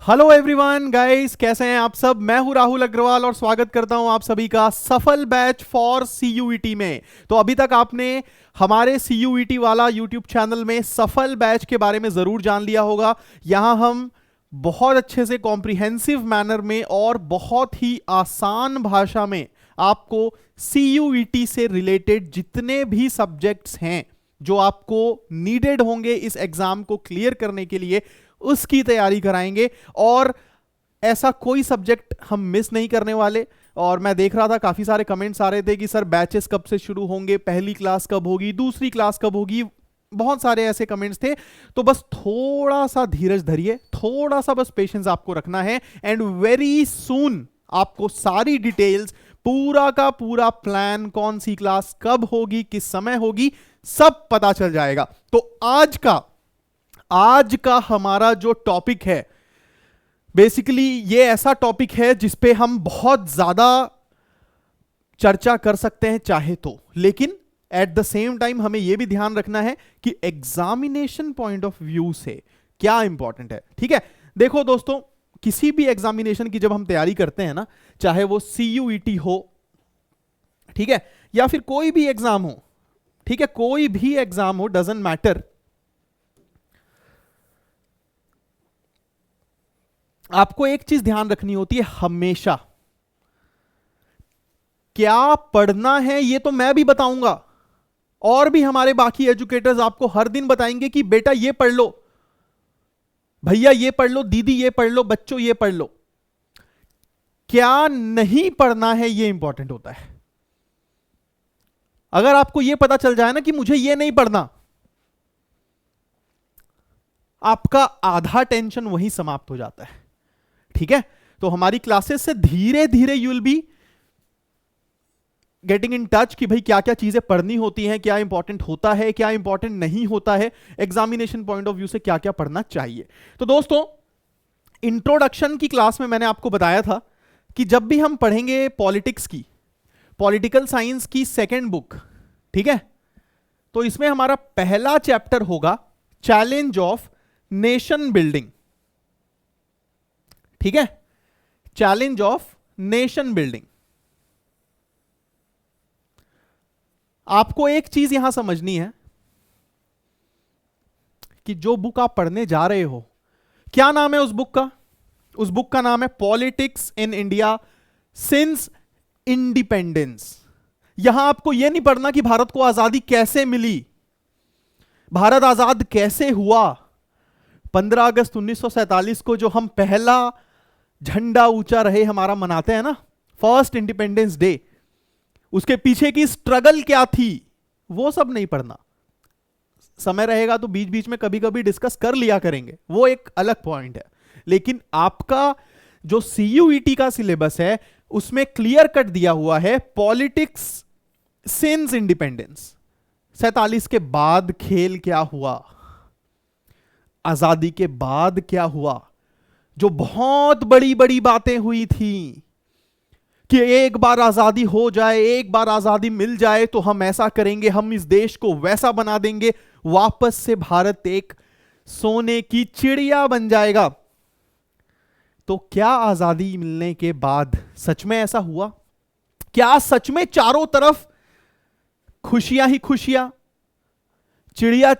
Hello everyone guys, कैसे हैं आप सब। मैं हूं राहुल अग्रवाल और स्वागत करता हूं आप सभी का सफल बैच फॉर सीयूईटी में। तो अभी तक आपने हमारे सीयूईटी वाला यूट्यूब चैनल में सफल बैच के बारे में जरूर जान लिया होगा। यहां हम बहुत अच्छे से कॉम्प्रिहेंसिव मैनर में और बहुत ही आसान भाषा में आपको सीयूईटी से रिलेटेड जितने भी सब्जेक्ट्स हैं जो आपको नीडेड होंगे इस एग्जाम को क्लियर करने के लिए, उसकी तैयारी कराएंगे। और ऐसा कोई सब्जेक्ट हम मिस नहीं करने वाले। और मैं देख रहा था काफी सारे कमेंट्स आ रहे थे कि सर बैचेस कब से शुरू होंगे, पहली क्लास कब होगी, दूसरी क्लास कब होगी, बहुत सारे ऐसे कमेंट्स थे। तो बस थोड़ा सा धीरज धरिए, थोड़ा सा बस पेशेंस आपको रखना है एंड वेरी सून आपको सारी डिटेल्स, पूरा का पूरा प्लान, कौन सी क्लास कब होगी, किस समय होगी, सब पता चल जाएगा। तो आज का हमारा जो टॉपिक है, बेसिकली ये ऐसा टॉपिक है जिसपे हम बहुत ज्यादा चर्चा कर सकते हैं चाहे तो, लेकिन एट द सेम टाइम हमें यह भी ध्यान रखना है कि एग्जामिनेशन पॉइंट ऑफ व्यू से क्या इंपॉर्टेंट है। ठीक है, देखो दोस्तों, किसी भी एग्जामिनेशन की जब हम तैयारी करते हैं ना, चाहे वो सीयूईटी हो, ठीक है, या फिर कोई भी एग्जाम हो, ठीक है, कोई भी एग्जाम हो, डजंट मैटर, आपको एक चीज ध्यान रखनी होती है हमेशा। क्या पढ़ना है ये तो मैं भी बताऊंगा, और भी हमारे बाकी एजुकेटर्स आपको हर दिन बताएंगे कि बेटा ये पढ़ लो, भैया ये पढ़ लो, दीदी ये पढ़ लो, बच्चों ये पढ़ लो। क्या नहीं पढ़ना है ये इंपॉर्टेंट होता है। अगर आपको ये पता चल जाए ना कि मुझे ये नहीं पढ़ना, आपका आधा टेंशन वहीं समाप्त हो जाता है। ठीक है, तो हमारी क्लासेस से धीरे धीरे you will be getting in touch कि भाई क्या क्या चीजें पढ़नी होती हैं, क्या इंपॉर्टेंट होता है, क्या इंपॉर्टेंट नहीं होता है, एग्जामिनेशन पॉइंट ऑफ व्यू से क्या क्या पढ़ना चाहिए। तो दोस्तों, इंट्रोडक्शन की क्लास में मैंने आपको बताया था कि जब भी हम पढ़ेंगे पॉलिटिक्स की, पॉलिटिकल साइंस की सेकेंड बुक, ठीक है, तो इसमें हमारा पहला चैप्टर होगा चैलेंज ऑफ नेशन बिल्डिंग। ठीक है, चैलेंज ऑफ नेशन बिल्डिंग। आपको एक चीज यहां समझनी है कि जो बुक आप पढ़ने जा रहे हो, क्या नाम है उस बुक का? उस बुक का नाम है politics in India since independence. यहां आपको यह नहीं पढ़ना कि भारत को आजादी कैसे मिली, भारत आजाद कैसे हुआ, 15 अगस्त 1947 को जो हम पहला झंडा ऊंचा रहे हमारा मनाते हैं ना, फर्स्ट इंडिपेंडेंस डे, उसके पीछे की स्ट्रगल क्या थी, वो सब नहीं पढ़ना। समय रहेगा तो बीच बीच में कभी कभी डिस्कस कर लिया करेंगे, वो एक अलग पॉइंट है। लेकिन आपका जो सीयूईटी का सिलेबस है उसमें क्लियर कट दिया हुआ है पॉलिटिक्स सिंस इंडिपेंडेंस, 47 के बाद खेल क्या हुआ, आजादी के बाद क्या हुआ, जो बहुत बड़ी बड़ी बातें हुई थी कि एक बार आजादी हो जाए, एक बार आजादी मिल जाए तो हम ऐसा करेंगे, हम इस देश को वैसा बना देंगे, वापस से भारत एक सोने की चिड़िया बन जाएगा। तो क्या आजादी मिलने के बाद सच में ऐसा हुआ? क्या सच में चारों तरफ खुशियां ही खुशियां, चिड़िया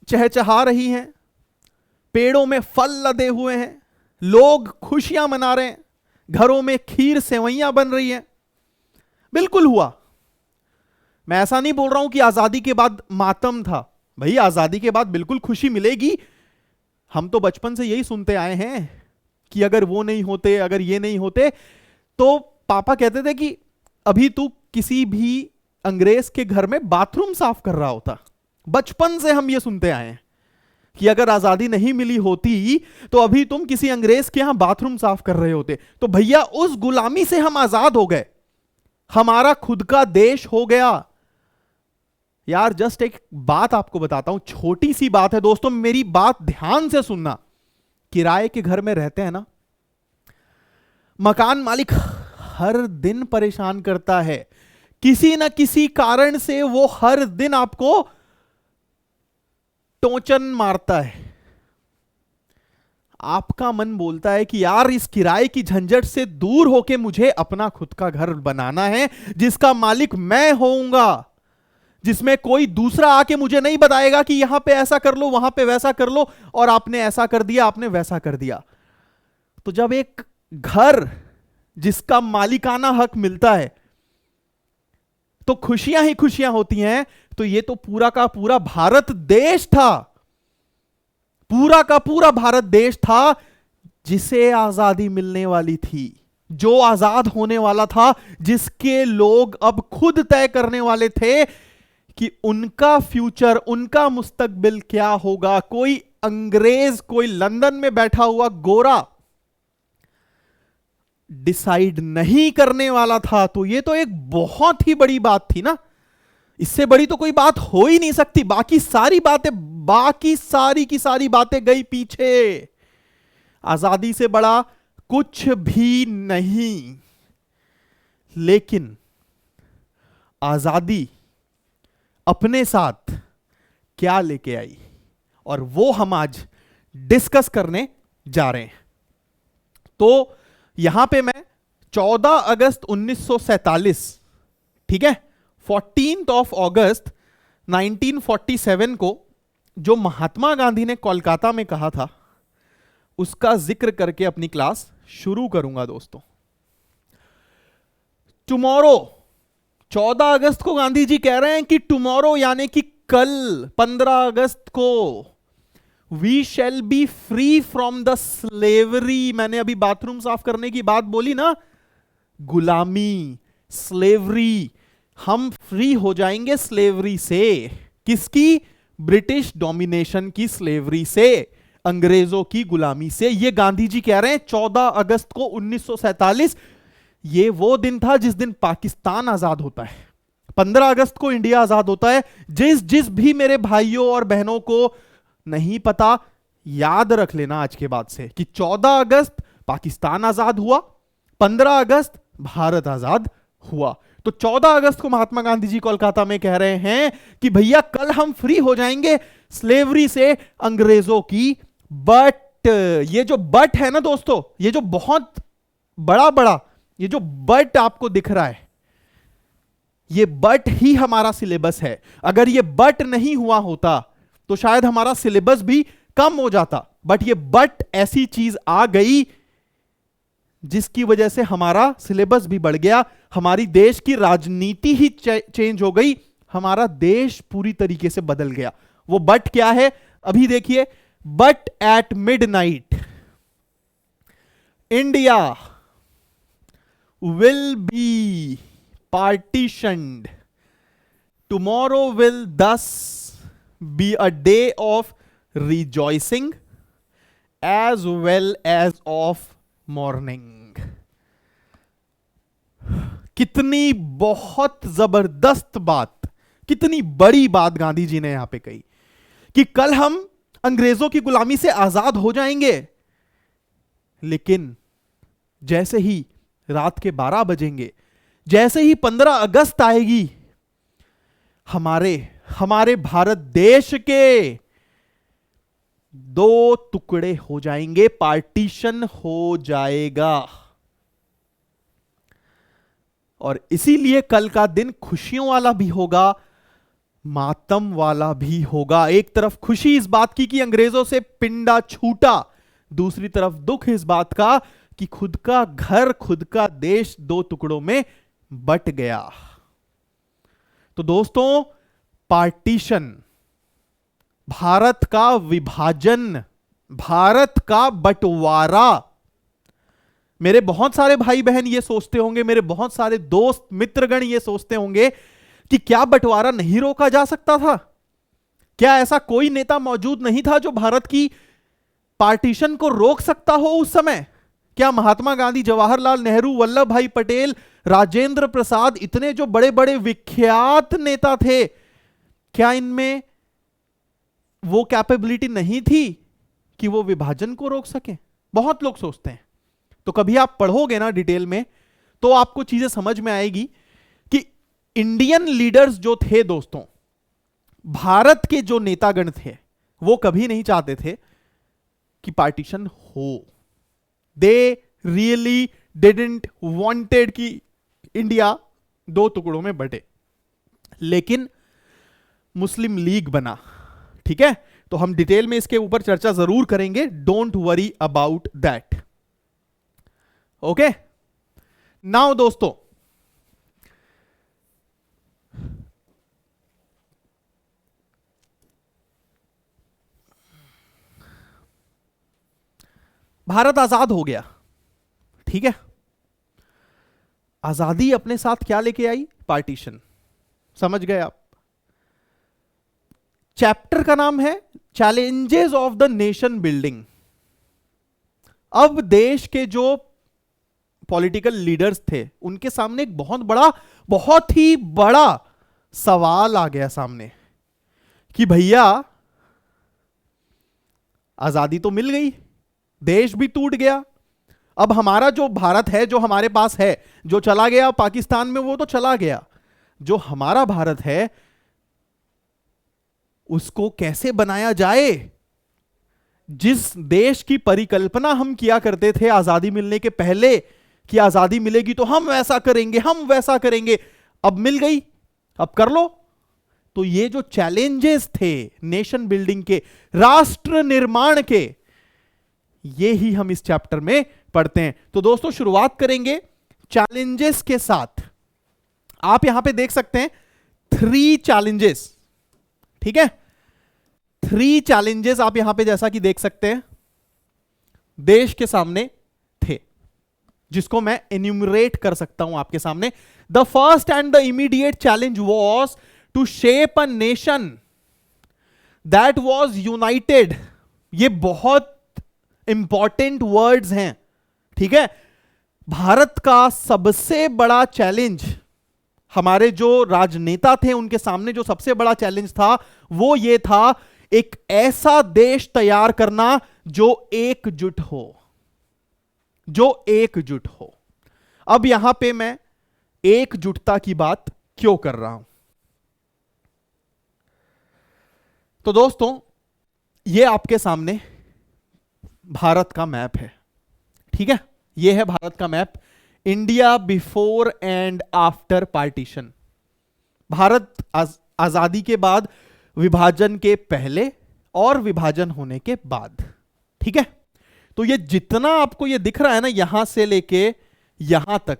चहचहा रही हैं, पेड़ों में फल लदे हुए हैं, लोग खुशियां मना रहे हैं, घरों में खीर सेवैयां बन रही हैं? बिल्कुल हुआ। मैं ऐसा नहीं बोल रहा हूं कि आजादी के बाद मातम था, भाई आजादी के बाद बिल्कुल खुशी मिलेगी। हम तो बचपन से यही सुनते आए हैं कि अगर वो नहीं होते, अगर ये नहीं होते, तो पापा कहते थे कि अभी तू किसी भी अंग्रेज के घर में बाथरूम साफ कर रहा होता। बचपन से हम ये सुनते आए हैं कि अगर आजादी नहीं मिली होती तो अभी तुम किसी अंग्रेज के यहां बाथरूम साफ कर रहे होते। तो भैया उस गुलामी से हम आजाद हो गए, हमारा खुद का देश हो गया। यार जस्ट एक बात आपको बताता हूं, छोटी सी बात है दोस्तों, मेरी बात ध्यान से सुनना। किराए के घर में रहते हैं ना, मकान मालिक हर दिन परेशान करता है, किसी ना किसी कारण से वो हर दिन आपको टोचन मारता है। आपका मन बोलता है कि यार इस किराए की झंझट से दूर होके मुझे अपना खुद का घर बनाना है, जिसका मालिक मैं होऊंगा, जिसमें कोई दूसरा आके मुझे नहीं बताएगा कि यहां पे ऐसा कर लो, वहां पे वैसा कर लो, और आपने ऐसा कर दिया, आपने वैसा कर दिया। तो जब एक घर जिसका मालिकाना हक मिलता है तो खुशियां ही खुशियां होती हैं। तो ये तो पूरा का पूरा भारत देश था, पूरा का पूरा भारत देश था जिसे आजादी मिलने वाली थी, जो आजाद होने वाला था, जिसके लोग अब खुद तय करने वाले थे कि उनका फ्यूचर, उनका मुस्तकबिल क्या होगा। कोई अंग्रेज, कोई लंदन में बैठा हुआ गोरा डिसाइड नहीं करने वाला था। तो ये तो एक बहुत ही बड़ी बात थी ना, इससे बड़ी तो कोई बात हो ही नहीं सकती। बाकी सारी बातें, बाकी सारी की सारी बातें गई पीछे, आजादी से बड़ा कुछ भी नहीं। लेकिन आजादी अपने साथ क्या लेके आई, और वो हम आज डिस्कस करने जा रहे हैं। तो यहां पे मैं 14 अगस्त 1947, ठीक है, 14th of August 1947 को जो महात्मा गांधी ने कोलकाता में कहा था, उसका जिक्र करके अपनी क्लास शुरू करूंगा दोस्तों। टुमारो, 14 अगस्त को गांधी जी कह रहे हैं कि टुमारो यानी कि कल 15 अगस्त को we shall be free from the slavery. मैंने अभी बाथरूम साफ करने की बात बोली ना, गुलामी, स्लेवरी, हम फ्री हो जाएंगे स्लेवरी से। किसकी? ब्रिटिश डोमिनेशन की स्लेवरी से, अंग्रेजों की गुलामी से। ये गांधी जी कह रहे हैं 14 अगस्त को 1947। ये वो दिन था जिस दिन पाकिस्तान आजाद होता है, 15 अगस्त को इंडिया आजाद होता है। जिस जिस भी मेरे भाइयों और बहनों को नहीं पता, याद रख लेना आज के बाद से कि 14 अगस्त पाकिस्तान आजाद हुआ, 15 अगस्त भारत आजाद हुआ। तो 14 अगस्त को महात्मा गांधी जी कोलकाता में कह रहे हैं कि भैया कल हम फ्री हो जाएंगे स्लेवरी से, अंग्रेजों की। बट ये जो बट है ना दोस्तों, ये जो बहुत बड़ा बड़ा ये जो बट आपको दिख रहा है, ये बट ही हमारा सिलेबस है। अगर ये बट नहीं हुआ होता तो शायद हमारा सिलेबस भी कम हो जाता। बट ये बट ऐसी चीज आ गई जिसकी वजह से हमारा सिलेबस भी बढ़ गया, हमारी देश की राजनीति ही चेंज हो गई, हमारा देश पूरी तरीके से बदल गया। वो बट क्या है अभी देखिए। But at midnight India will be partitioned, tomorrow will thus be a day of rejoicing as well as of mourning। कितनी बहुत जबरदस्त बात, कितनी बड़ी बात गांधी जी ने यहां पे कही कि कल हम अंग्रेजों की गुलामी से आजाद हो जाएंगे। लेकिन जैसे ही रात के 12 बजेंगे, जैसे ही 15 अगस्त आएगी, हमारे भारत देश के 2 टुकड़े हो जाएंगे, पार्टीशन हो जाएगा। और इसीलिए कल का दिन खुशियों वाला भी होगा, मातम वाला भी होगा। एक तरफ खुशी इस बात की कि अंग्रेजों से पिंडा छूटा, दूसरी तरफ दुख इस बात का कि खुद का घर, खुद का देश 2 टुकड़ों में बट गया। तो दोस्तों, पार्टीशन, भारत का विभाजन, भारत का बंटवारा। मेरे बहुत सारे भाई बहन ये सोचते होंगे, मेरे बहुत सारे दोस्त मित्रगण ये सोचते होंगे कि क्या बंटवारा नहीं रोका जा सकता था? क्या ऐसा कोई नेता मौजूद नहीं था जो भारत की पार्टीशन को रोक सकता हो उस समय? क्या महात्मा गांधी, जवाहरलाल नेहरू, वल्लभ भाई पटेल, राजेंद्र प्रसाद, इतने जो बड़े बड़े विख्यात नेता थे, क्या इनमें वो कैपेबिलिटी नहीं थी कि वो विभाजन को रोक सके? बहुत लोग सोचते हैं। तो कभी आप पढ़ोगे ना डिटेल में तो आपको चीजें समझ में आएगी कि इंडियन लीडर्स जो थे दोस्तों, भारत के जो नेतागण थे, वो कभी नहीं चाहते थे कि पार्टीशन हो। दे रियली डिडंट वांटेड कि इंडिया दो टुकड़ों में बटे, लेकिन मुस्लिम लीग बना। ठीक है, तो हम डिटेल में इसके ऊपर चर्चा जरूर करेंगे, don't worry about that. Okay, now दोस्तों, भारत आजाद हो गया। ठीक है, आजादी अपने साथ क्या लेके आई? पार्टीशन। समझ गए आप? चैप्टर का नाम है challenges of the nation building. अब देश के जो पॉलिटिकल लीडर्स थे उनके सामने एक बहुत ही बड़ा सवाल आ गया सामने कि भैया आजादी तो मिल गई, देश भी टूट गया, अब हमारा जो भारत है, जो हमारे पास है, जो चला गया पाकिस्तान में वो तो चला गया, जो हमारा भारत है उसको कैसे बनाया जाए? जिस देश की परिकल्पना हम किया करते थे आजादी मिलने के पहले कि आजादी मिलेगी तो हम ऐसा करेंगे, हम वैसा करेंगे, अब मिल गई, अब कर लो। तो ये जो चैलेंजेस थे नेशन बिल्डिंग के, राष्ट्र निर्माण के, ये ही हम इस चैप्टर में पढ़ते हैं। तो दोस्तों शुरुआत करेंगे चैलेंजेस के साथ। आप यहां पे देख सकते हैं 3 चैलेंजेस। ठीक है, 3 चैलेंजेस आप यहां पे जैसा कि देख सकते हैं देश के सामने थे, जिसको मैं एन्यूमरेट कर सकता हूं आपके सामने। The first and the immediate challenge was to shape a nation that was united. ये बहुत इंपॉर्टेंट वर्ड्स हैं। ठीक है, भारत का सबसे बड़ा चैलेंज, हमारे जो राजनेता थे उनके सामने जो सबसे बड़ा चैलेंज था वो ये था, एक ऐसा देश तैयार करना जो एकजुट हो, जो एकजुट हो। अब यहां पे मैं एकजुटता की बात क्यों कर रहा हूं? तो दोस्तों ये आपके सामने भारत का मैप है। ठीक है, ये है भारत का map, India before and after partition. Bharat आजादी के बाद, विभाजन के पहले और विभाजन होने के बाद। ठीक है, तो ये जितना आपको ये दिख रहा है ना, यहां से लेके यहां तक,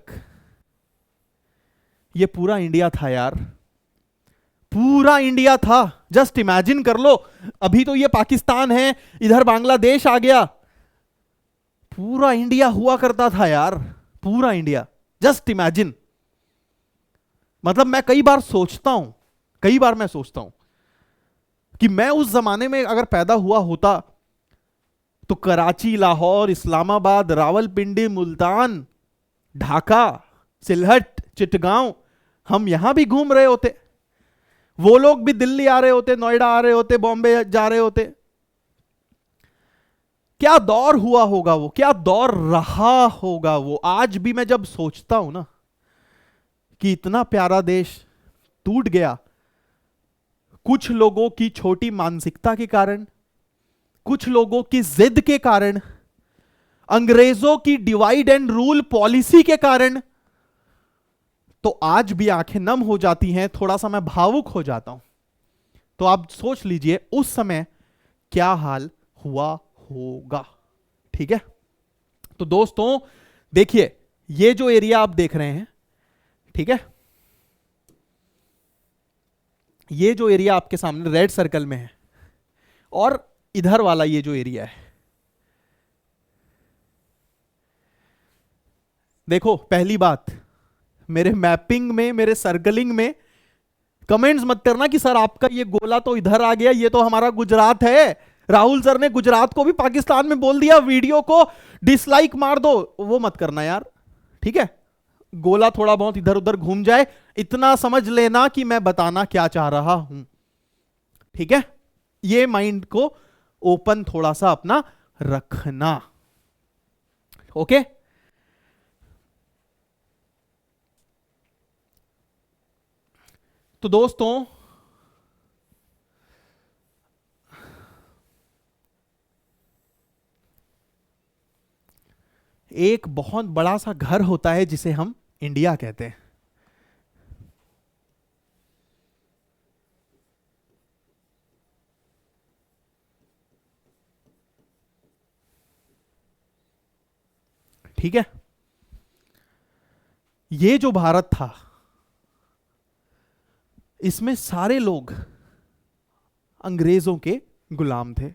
ये पूरा इंडिया था यार, पूरा इंडिया था। जस्ट इमेजिन कर लो, अभी तो ये पाकिस्तान है, इधर बांग्लादेश आ गया, पूरा इंडिया हुआ करता था यार, पूरा इंडिया। Just imagine. मतलब मैं कई बार मैं सोचता हूं कि मैं उस जमाने में अगर पैदा हुआ होता तो कराची, लाहौर, इस्लामाबाद, रावलपिंडी, मुल्तान, ढाका, सिलहट, चिटगांव, हम यहां भी घूम रहे होते, वो लोग भी दिल्ली आ रहे होते, नोएडा आ रहे होते, बॉम्बे जा रहे होते। क्या दौर हुआ होगा वो, क्या दौर रहा होगा वो। आज भी मैं जब सोचता हूं ना कि इतना प्यारा देश टूट गया, कुछ लोगों की छोटी मानसिकता के कारण, कुछ लोगों की जिद के कारण, अंग्रेजों की डिवाइड एंड रूल पॉलिसी के कारण, तो आज भी आंखें नम हो जाती हैं, थोड़ा सा मैं भावुक हो जाता हूं। तो आप सोच लीजिए उस समय क्या हाल हुआ होगा। ठीक है, तो दोस्तों देखिए, ये जो एरिया आप देख रहे हैं, ठीक है, ये जो एरिया आपके सामने रेड सर्कल में है, और इधर वाला ये जो एरिया है, देखो पहली बात, मेरे मैपिंग में, मेरे सर्कलिंग में कमेंट्स मत करना कि सर आपका ये गोला तो इधर आ गया, ये तो हमारा गुजरात है। राहुल सर ने गुजरात को भी पाकिस्तान में बोल दिया, वीडियो को डिसलाइक मार दो, वो मत करना यार। ठीक है, गोला थोड़ा बहुत इधर उधर घूम जाए, इतना समझ लेना कि मैं बताना क्या चाह रहा हूं। ठीक है, ये माइंड को ओपन थोड़ा सा अपना रखना। ओके, तो दोस्तों एक बहुत बड़ा सा घर होता है जिसे हम इंडिया कहते हैं। ठीक है, ये जो भारत था, इसमें सारे लोग अंग्रेजों के गुलाम थे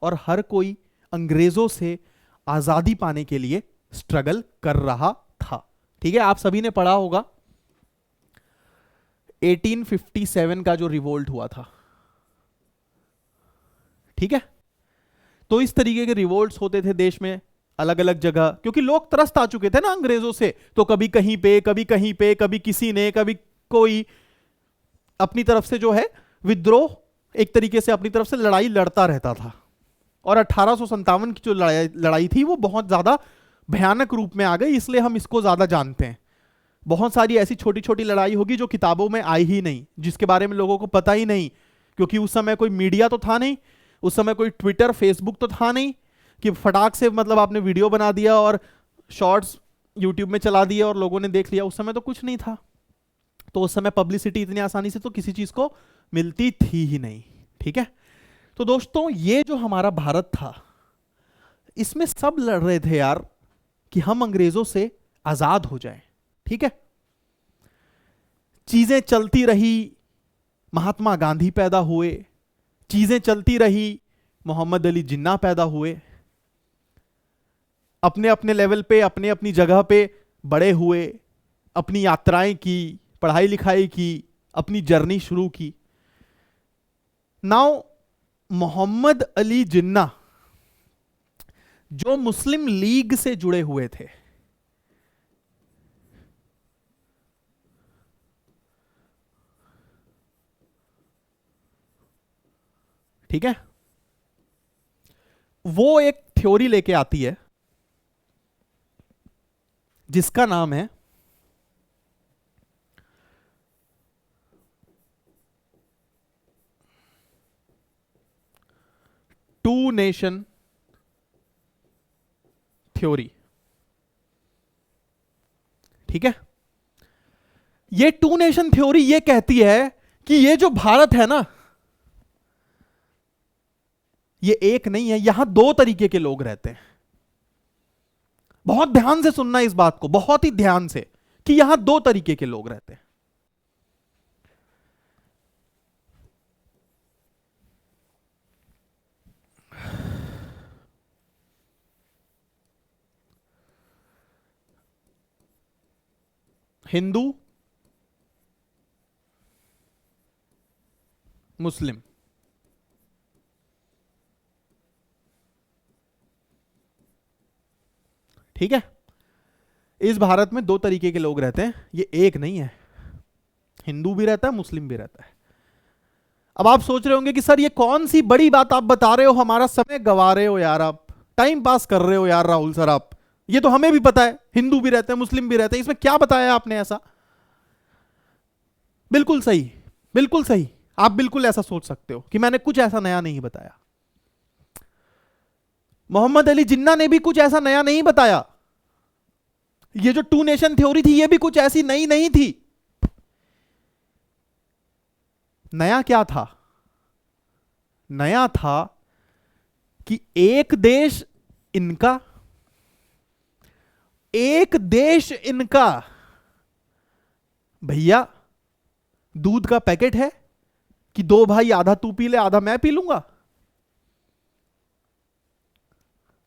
और हर कोई अंग्रेजों से आजादी पाने के लिए स्ट्रगल कर रहा था। ठीक है, आप सभी ने पढ़ा होगा 1857 का जो रिवोल्ट हुआ था। ठीक है, तो इस तरीके के रिवोल्ट्स होते थे देश में अलग अलग जगह, क्योंकि लोग त्रस्त आ चुके थे ना अंग्रेजों से। तो कभी कहीं पे, कभी कहीं पे, कभी किसी ने, कभी कोई अपनी तरफ से जो है विद्रोह, एक तरीके से अपनी तरफ से लड़ाई लड़ता रहता था। और 1857 की जो लड़ाई थी वो बहुत ज्यादा भयानक रूप में आ गई, इसलिए हम इसको ज्यादा जानते हैं। बहुत सारी ऐसी छोटी छोटी लड़ाई होगी जो किताबों में आई ही नहीं, जिसके बारे में लोगों को पता ही नहीं, क्योंकि उस समय कोई मीडिया तो था नहीं, उस समय कोई ट्विटर फेसबुक तो था नहीं कि फटाक से मतलब आपने वीडियो बना दिया और शॉर्ट्स यूट्यूब में चला दिया और लोगों ने देख लिया। उस समय तो कुछ नहीं था, तो उस समय पब्लिसिटी इतनी आसानी से तो किसी चीज को मिलती थी ही नहीं। ठीक है, तो दोस्तों ये जो हमारा भारत था, इसमें सब लड़ रहे थे यार कि हम अंग्रेजों से आजाद हो जाएं। ठीक है, चीजें चलती रही, महात्मा गांधी पैदा हुए, चीजें चलती रही, मोहम्मद अली जिन्ना पैदा हुए, अपने अपने लेवल पे, अपने अपनी जगह पे बड़े हुए, अपनी यात्राएं की, पढ़ाई लिखाई की, अपनी जर्नी शुरू की। नाउ मोहम्मद अली जिन्ना जो मुस्लिम लीग से जुड़े हुए थे, ठीक है, वो एक थ्योरी लेके आती है जिसका नाम है टू नेशन थ्योरी। ठीक है, ये टू नेशन थ्योरी ये कहती है कि ये जो भारत है ना, ये एक नहीं है, यहां दो तरीके के लोग रहते हैं। बहुत ध्यान से सुनना इस बात को, बहुत ही ध्यान से, कि यहां दो तरीके के लोग रहते हैं। हिंदू, मुस्लिम। ठीक है, इस भारत में दो तरीके के लोग रहते हैं, ये एक नहीं है। हिंदू भी रहता है, मुस्लिम भी रहता है। अब आप सोच रहे होंगे कि सर ये कौन सी बड़ी बात आप बता रहे हो, हमारा समय गवा रहे हो यार, आप टाइम पास कर रहे हो यार राहुल सर आप, ये तो हमें भी पता है हिंदू भी रहते हैं मुस्लिम भी रहते हैं, इसमें क्या बताया आपने ऐसा। बिल्कुल सही, बिल्कुल सही, आप बिल्कुल ऐसा सोच सकते हो कि मैंने कुछ ऐसा नया नहीं बताया। मोहम्मद अली जिन्ना ने भी कुछ ऐसा नया नहीं बताया। ये जो टू नेशन थ्योरी थी ये भी कुछ ऐसी नई नहीं थी। नया क्या था? नया था कि एक देश इनका, एक देश इनका। भैया दूध का पैकेट है कि दो भाई आधा तू पी ले आधा मैं पी लूंगा।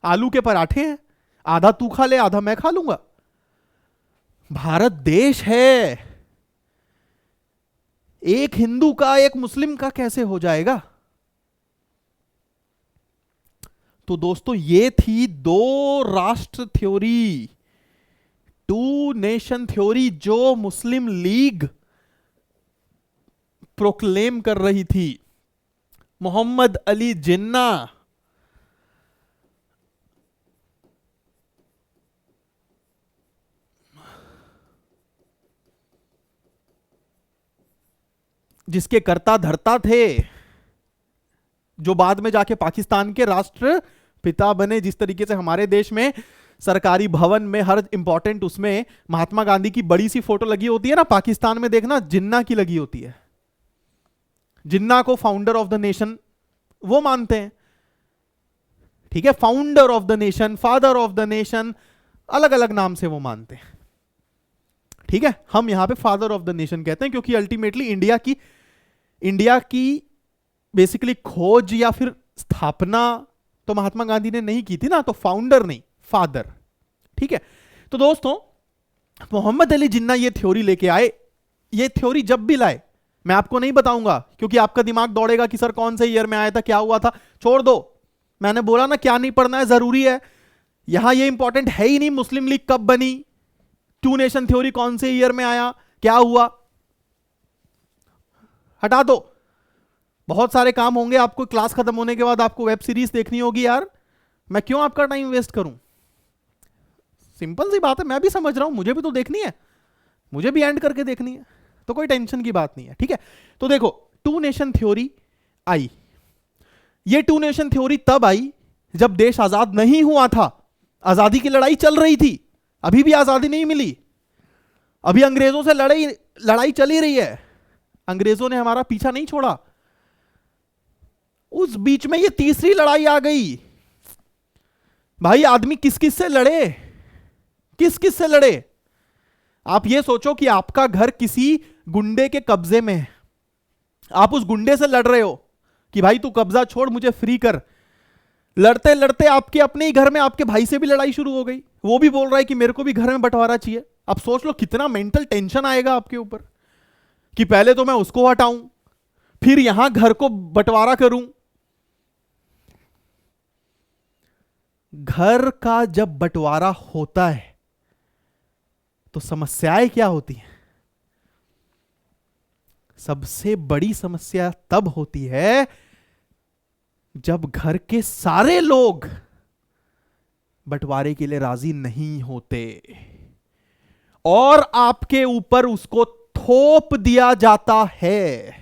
आलू के पराठे हैं, आधा तू खा ले आधा मैं खा लूंगा। भारत देश है, एक हिंदू का एक मुस्लिम का कैसे हो जाएगा। तो दोस्तों ये थी दो राष्ट्र थ्योरी, टू नेशन थ्योरी, जो मुस्लिम लीग प्रोक्लेम कर रही थी। मोहम्मद अली जिन्ना जिसके कर्ता धर्ता थे, जो बाद में जाके पाकिस्तान के राष्ट्रपिता बने, जिस तरीके से हमारे देश में सरकारी भवन में, हर इंपॉर्टेंट उसमें महात्मा गांधी की बड़ी सी फोटो लगी होती है ना। पाकिस्तान में देखना जिन्ना की लगी होती है। जिन्ना को फाउंडर ऑफ द नेशन वो मानते हैं, ठीक है। Founder of the nation, father of the nation, अलग अलग नाम से वो मानते हैं, ठीक है। हम यहां पे फादर ऑफ द नेशन कहते हैं क्योंकि अल्टीमेटली इंडिया की बेसिकली खोज या फिर स्थापना तो महात्मा गांधी ने नहीं की थी ना, तो फाउंडर नहीं, फादर, ठीक है। तो दोस्तों, मोहम्मद अली जिन्ना ये थ्योरी लेके आए। ये थ्योरी जब भी लाए मैं आपको नहीं बताऊंगा क्योंकि आपका दिमाग दौड़ेगा कि सर कौन से ईयर में आया था, क्या हुआ था। छोड़ दो, मैंने बोला ना क्या नहीं पढ़ना है, जरूरी है। यहां ये इंपॉर्टेंट है ही नहीं मुस्लिम लीग कब बनी, टू नेशन थ्योरी कौन से ईयर में आया, क्या हुआ, हटा दो। बहुत सारे काम होंगे आपको, क्लास खत्म होने के बाद आपको वेब सीरीज देखनी होगी। यार मैं क्यों आपका टाइम वेस्ट करूं, सिंपल सी बात है। मैं भी समझ रहा हूं, मुझे भी तो देखनी है, मुझे भी एंड करके देखनी है, तो कोई टेंशन की बात नहीं है, ठीक है। तो देखो, टू नेशन थ्योरी आई। ये टू नेशन थ्योरी तब आई जब देश आजाद नहीं हुआ था, आजादी की लड़ाई चल रही थी, अभी भी आजादी नहीं मिली, अभी अंग्रेजों से लड़ाई चल ही रही है, अंग्रेजों ने हमारा पीछा नहीं छोड़ा। उस बीच में ये तीसरी लड़ाई आ गई। भाई आदमी किस किस से लड़े, किस किस से लड़े। आप ये सोचो कि आपका घर किसी गुंडे के कब्जे में है, आप उस गुंडे से लड़ रहे हो कि भाई तू कब्जा छोड़, मुझे फ्री कर। लड़ते लड़ते आपके अपने ही घर में आपके भाई से भी लड़ाई शुरू हो गई, वो भी बोल रहा है कि मेरे को भी घर में बंटवारा चाहिए। अब सोच लो कितना मेंटल टेंशन आएगा आपके ऊपर कि पहले तो मैं उसको हटाऊं, फिर यहां घर को बंटवारा करूं। घर का जब बंटवारा होता है तो समस्याएं क्या होती हैं। सबसे बड़ी समस्या तब होती है जब घर के सारे लोग बंटवारे के लिए राजी नहीं होते और आपके ऊपर उसको थोप दिया जाता है।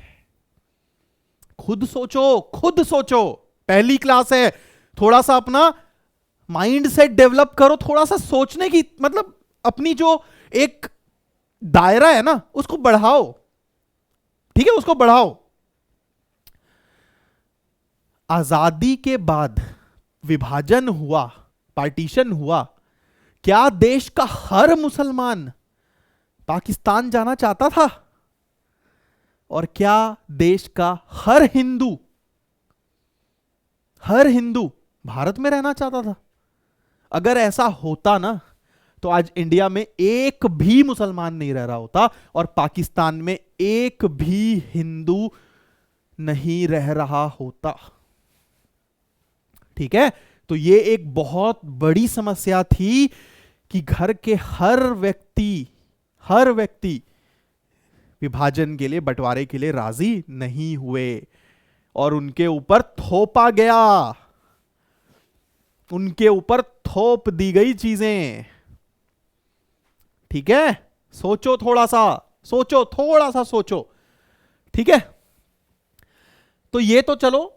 खुद सोचो, खुद सोचो, पहली क्लास है, थोड़ा सा अपना माइंड सेट डेवलप करो, थोड़ा सा सोचने की, मतलब अपनी जो एक दायरा है ना उसको बढ़ाओ, ठीक है, उसको बढ़ाओ। आजादी के बाद विभाजन हुआ, पार्टीशन हुआ, क्या देश का हर मुसलमान पाकिस्तान जाना चाहता था? और क्या देश का हर हिंदू भारत में रहना चाहता था? अगर ऐसा होता ना तो आज इंडिया में एक भी मुसलमान नहीं रह रहा होता और पाकिस्तान में एक भी हिंदू नहीं रह रहा होता, ठीक है। तो ये एक बहुत बड़ी समस्या थी कि घर के हर व्यक्ति विभाजन के लिए, बंटवारे के लिए राजी नहीं हुए और उनके ऊपर थोपा गया, उनके ऊपर थोप दी गई चीजें, ठीक है। सोचो थोड़ा सा सोचो, ठीक है। तो ये तो चलो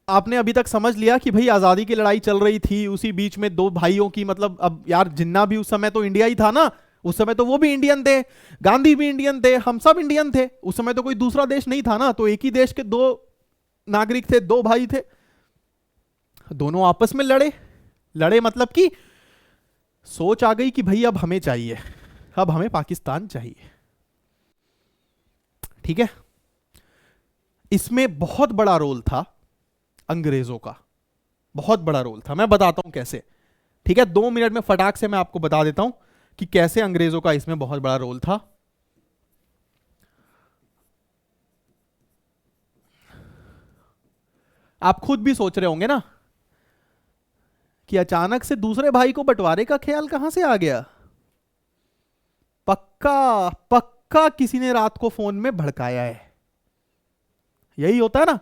आपने अभी तक समझ लिया कि भाई आजादी की लड़ाई चल रही थी, उसी बीच में दो भाइयों की, मतलब अब यार जिन्ना भी उस समय तो इंडिया ही था ना, उस समय तो वो भी इंडियन थे, गांधी भी इंडियन थे, हम सब इंडियन थे। उस समय तो कोई दूसरा देश नहीं था ना, तो एक ही देश के दो नागरिक थे, दो भाई थे, दोनों आपस में लड़े मतलब कि सोच आ गई कि भाई अब हमें चाहिए, अब हमें पाकिस्तान चाहिए, ठीक है। इसमें बहुत बड़ा रोल था अंग्रेजों का, बहुत बड़ा रोल था। मैं बताता हूं कैसे, ठीक है। 2 मिनट में फटाक से मैं आपको बता देता हूं कि कैसे अंग्रेजों का इसमें बहुत बड़ा रोल था। आप खुद भी सोच रहे होंगे ना कि अचानक से दूसरे भाई को बंटवारे का ख्याल कहां से आ गया। पक्का किसी ने रात को फोन में भड़काया है। यही होता है ना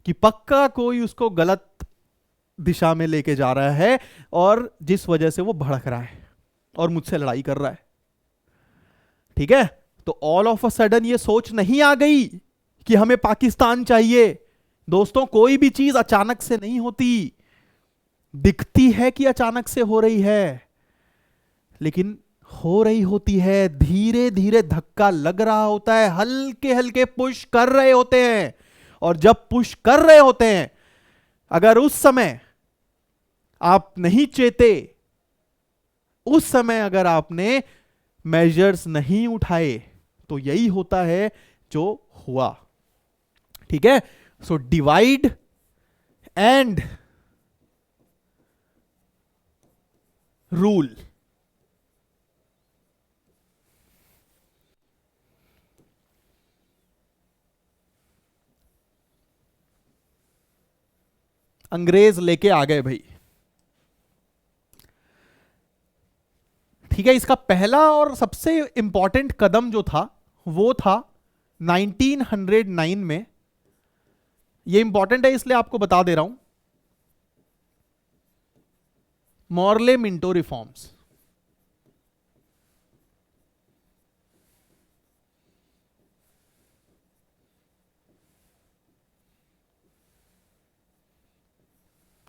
कि पक्का कोई उसको गलत दिशा में लेके जा रहा है और जिस वजह से वो भड़क रहा है और मुझसे लड़ाई कर रहा है, ठीक है। तो ऑल ऑफ अ सडन ये सोच नहीं आ गई कि हमें पाकिस्तान चाहिए। दोस्तों, कोई भी चीज अचानक से नहीं होती, दिखती है कि अचानक से हो रही है, लेकिन हो रही होती है, धीरे धीरे धक्का लग रहा होता है, हल्के हल्के पुश कर रहे होते हैं। और जब पुश कर रहे होते हैं, अगर उस समय आप नहीं चेते, उस समय अगर आपने मेजर्स नहीं उठाए, तो यही होता है जो हुआ। ठीक है, सो डिवाइड एंड रूल। अंग्रेज लेके आ गए भाई। ठीक है, इसका पहला और सबसे इंपॉर्टेंट कदम जो था वो था 1909 में। ये इंपॉर्टेंट है इसलिए आपको बता दे रहा हूं, मॉर्ले मिंटो रिफॉर्म्स।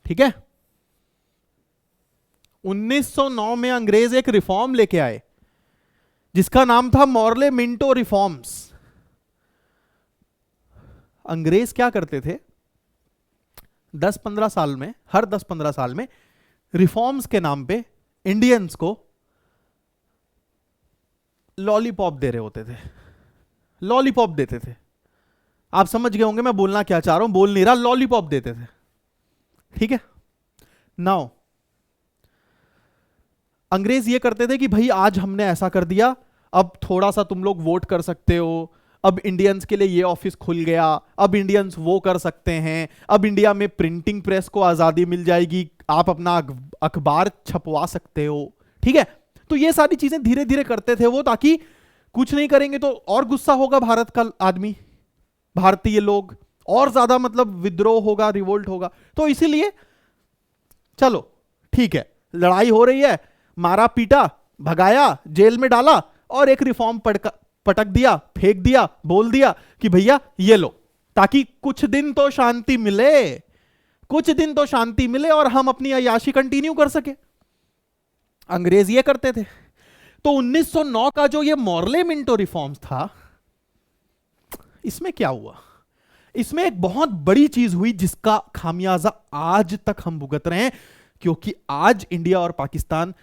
ठीक है, 1909 में अंग्रेज एक रिफॉर्म लेके आए जिसका नाम था मॉर्ले मिंटो रिफॉर्म्स। अंग्रेज क्या करते थे, 10-15 साल में, हर 10-15 साल में रिफॉर्म्स के नाम पे इंडियंस को लॉलीपॉप दे रहे होते थे। लॉलीपॉप देते थे। आप समझ गए होंगे मैं बोलना क्या चाह रहा हूं, बोल नहीं रहा, लॉलीपॉप देते थे। ठीक है, नाउ अंग्रेज ये करते थे कि भाई आज हमने ऐसा कर दिया, अब थोड़ा सा तुम लोग वोट कर सकते हो, अब इंडियंस के लिए ये ऑफिस खुल गया, अब इंडियंस वो कर सकते हैं, अब इंडिया में प्रिंटिंग प्रेस को आजादी मिल जाएगी, आप अपना अखबार छपवा सकते हो। ठीक है, तो ये सारी चीजें धीरे धीरे करते थे वो, ताकि कुछ नहीं करेंगे तो और गुस्सा होगा भारत का आदमी, भारतीय लोग, और ज्यादा मतलब विद्रोह होगा, रिवोल्ट होगा। तो इसीलिए चलो ठीक है, लड़ाई हो रही है, मारा पीटा, भगाया, जेल में डाला, और एक रिफॉर्म पटक दिया, फेंक दिया, बोल दिया कि भैया ये लो, ताकि कुछ दिन तो शांति मिले, कुछ दिन तो शांति मिले और हम अपनी अय्याशी कंटिन्यू कर सके। अंग्रेज ये करते थे। तो 1909 का जो ये मॉर्ले मिंटो रिफॉर्म्स था, इसमें क्या हुआ, इसमें एक बहुत बड़ी चीज हुई जिसका खामियाजा आज तक हम भुगत रहे हैं, क्योंकि आज इंडिया और पाकिस्तान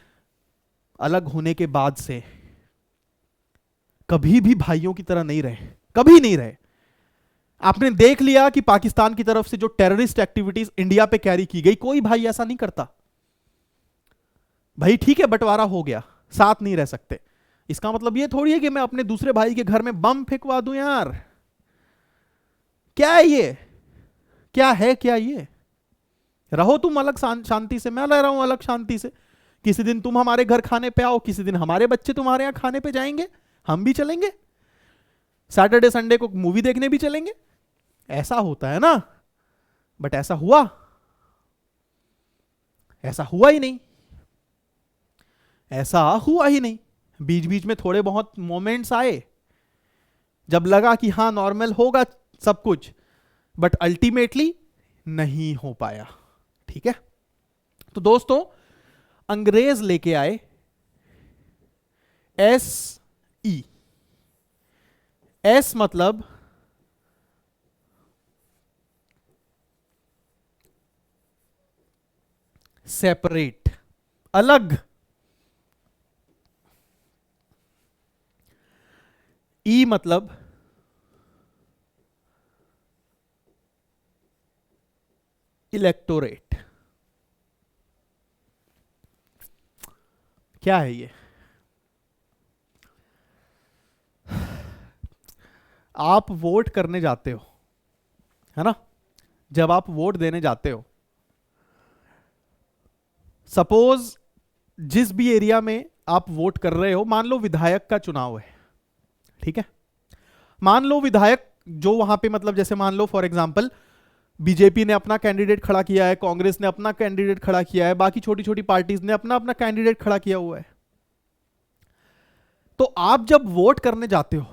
अलग होने के बाद से कभी भी भाइयों की तरह नहीं रहे, कभी नहीं रहे। आपने देख लिया कि पाकिस्तान की तरफ से जो टेररिस्ट एक्टिविटीज इंडिया पे कैरी की गई, कोई भाई ऐसा नहीं करता। भाई ठीक है, बंटवारा हो गया, साथ नहीं रह सकते, इसका मतलब ये थोड़ी है कि मैं अपने दूसरे भाई के घर में बम फेंकवा दूं। यार क्या है ये, क्या है, क्या ये, रहो तुम अलग शांति से, मैं रह रहा हूं अलग शांति से। किसी दिन तुम हमारे घर खाने पे आओ, किसी दिन हमारे बच्चे तुम्हारे यहां खाने पे जाएंगे, हम भी चलेंगे, सैटरडे संडे को मूवी देखने भी चलेंगे। ऐसा होता है ना, बट ऐसा हुआ, ऐसा हुआ ही नहीं, ऐसा हुआ ही नहीं। बीच बीच में थोड़े बहुत मोमेंट्स आए जब लगा कि हां नॉर्मल होगा सब कुछ, बट अल्टीमेटली नहीं हो पाया। ठीक है, तो दोस्तों अंग्रेज लेके आए SE। एस मतलब सेपरेट, अलग। ई मतलब इलेक्टोरेट। क्या है ये, आप वोट करने जाते हो, है ना, जब आप वोट देने जाते हो, सपोज जिस भी एरिया में आप वोट कर रहे हो, मान लो विधायक का चुनाव है, ठीक है, मान लो विधायक जो वहां पे मतलब जैसे मान लो फॉर एग्जांपल बीजेपी ने अपना कैंडिडेट खड़ा किया है, कांग्रेस ने अपना कैंडिडेट खड़ा किया है, बाकी छोटी छोटी पार्टीज ने अपना अपना कैंडिडेट खड़ा किया हुआ है। तो आप जब वोट करने जाते हो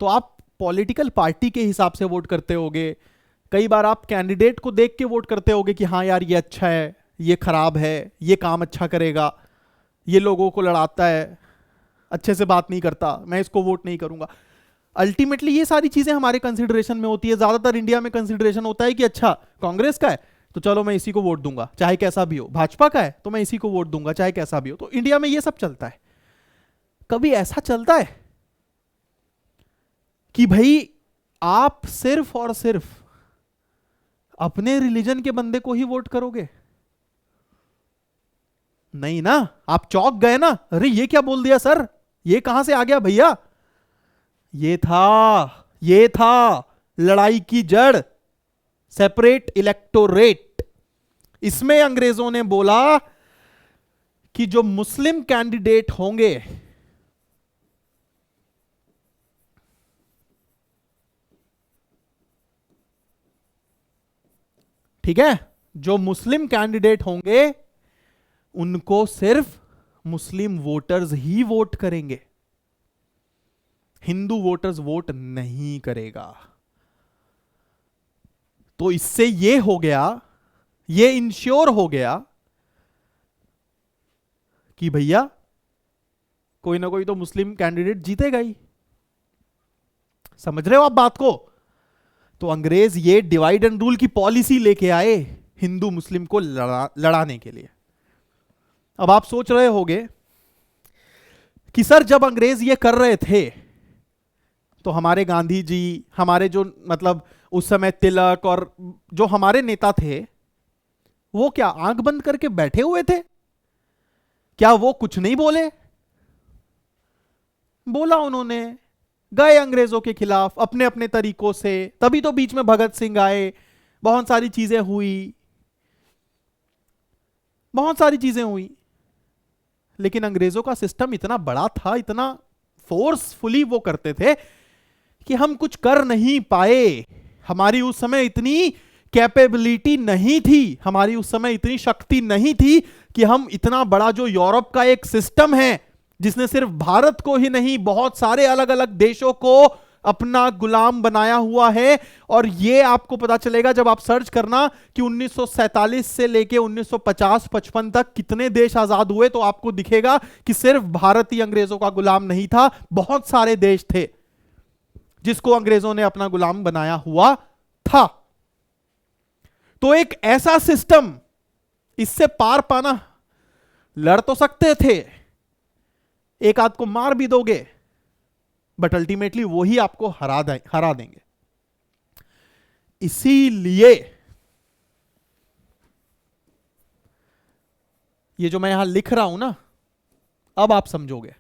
तो आप पॉलिटिकल पार्टी के हिसाब से वोट करते होगे, कई बार आप कैंडिडेट को देख के वोट करते होगे कि हाँ यार ये अच्छा है, ये खराब है, ये काम अच्छा करेगा, ये लोगों को लड़ाता है, अच्छे से बात नहीं करता, मैं इसको वोट नहीं करूंगा। अल्टीमेटली ये सारी चीजें हमारे कंसिडरेशन में होती है। ज्यादातर इंडिया में कंसिडरेशन होता है कि अच्छा कांग्रेस का है तो चलो मैं इसी को वोट दूंगा चाहे कैसा भी हो, भाजपा का है तो मैं इसी को वोट दूंगा चाहे कैसा भी हो। तो इंडिया में ये सब चलता है। कभी ऐसा चलता है कि भाई आप सिर्फ और सिर्फ अपने रिलीजन के बंदे को ही वोट करोगे? नहीं ना। आप चौंक गए ना, अरे ये क्या बोल दिया सर, ये कहां से आ गया भैया? ये था लड़ाई की जड़, सेपरेट इलेक्टोरेट। इसमें अंग्रेजों ने बोला कि जो मुस्लिम कैंडिडेट होंगे, ठीक है, जो मुस्लिम कैंडिडेट होंगे उनको सिर्फ मुस्लिम वोटर्स ही वोट करेंगे, हिंदू वोटर्स वोट नहीं करेगा। तो इससे ये हो गया, ये इंश्योर हो गया कि भैया कोई ना कोई तो मुस्लिम कैंडिडेट जीतेगा ही। समझ रहे हो आप बात को? तो अंग्रेज ये डिवाइड एंड रूल की पॉलिसी लेके आए हिंदू मुस्लिम को लड़ाने के लिए। अब आप सोच रहे होंगे कि सर जब अंग्रेज ये कर रहे थे तो हमारे गांधी जी, हमारे जो मतलब उस समय तिलक और जो हमारे नेता थे वो क्या आंख बंद करके बैठे हुए थे? क्या वो कुछ नहीं बोले? बोला उन्होंने, गए अंग्रेजों के खिलाफ अपने अपने तरीकों से। तभी तो बीच में भगत सिंह आए, बहुत सारी चीजें हुई, बहुत सारी चीजें हुई। लेकिन अंग्रेजों का सिस्टम इतना बड़ा था, इतना फोर्सफुली वो करते थे कि हम कुछ कर नहीं पाए। हमारी उस समय इतनी कैपेबिलिटी नहीं थी, हमारी उस समय इतनी शक्ति नहीं थी कि हम इतना बड़ा जो यूरोप का एक सिस्टम है जिसने सिर्फ भारत को ही नहीं बहुत सारे अलग अलग देशों को अपना गुलाम बनाया हुआ है। और ये आपको पता चलेगा जब आप सर्च करना कि 1947 से लेके 1950-55 तक कितने देश आजाद हुए, तो आपको दिखेगा कि सिर्फ भारत ही अंग्रेजों का गुलाम नहीं था, बहुत सारे देश थे जिसको अंग्रेजों ने अपना गुलाम बनाया हुआ था। तो एक ऐसा सिस्टम, इससे पार पाना, लड़ तो सकते थे, एक आध को मार भी दोगे, बट अल्टीमेटली वही आपको हरा देंगे। इसीलिए ये जो मैं यहां लिख रहा हूं ना, अब आप समझोगे।